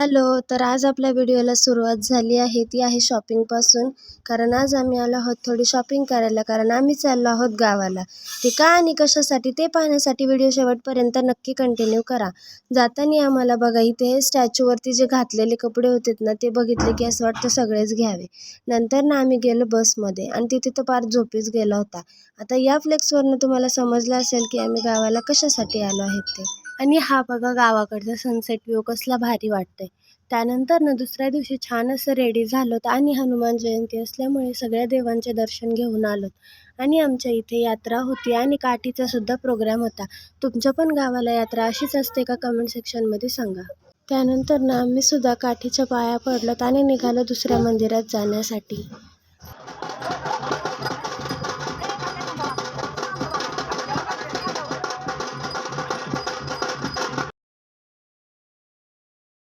Hello. तर आज आपल्या व्हिडिओला सुरुवात झाली आहे, ती आहे शॉपिंगपासून. कारण आज आम्ही आलो आहोत थोडी शॉपिंग करायला, कारण आम्ही चाललो आहोत गावाला. ते का आणि कशासाठी ते पाहण्यासाठी व्हिडिओ शेवटपर्यंत नक्की कंटिन्यू करा. जाताना आम्हाला बघा इथे हे स्टॅच्यूवरती जे घातलेले कपडे होते ना, ते बघितले की असं वाटतं सगळेच घ्यावे. नंतर ना आम्ही गेलो बसमध्ये आणि तिथे तर पार झोपेच गेला होता. आता या फ्लेक्सवरनं तुम्हाला समजलं असेल की आम्ही गावाला कशासाठी आलो आहेत ते. आणि हा बघा गावाकडचा सनसेट व्ह्यू कसला भारी वाटतंय. त्यानंतर ना दुसऱ्या दिवशी छान असं रेडी झालोत आणि हनुमान जयंती असल्यामुळे सगळ्या देवांचे दर्शन घेऊन आलोत. आणि आमच्या इथे यात्रा होती आणि काठीचा सुद्धा प्रोग्राम होता. तुमच्या पण गावाला यात्रा अशीच असते का? कमेंट सेक्शनमध्ये सांगा. त्यानंतर ना आम्ही सुद्धा काठीच्या पाया पडलोत आणि निघालो दुसऱ्या मंदिरात जाण्यासाठी.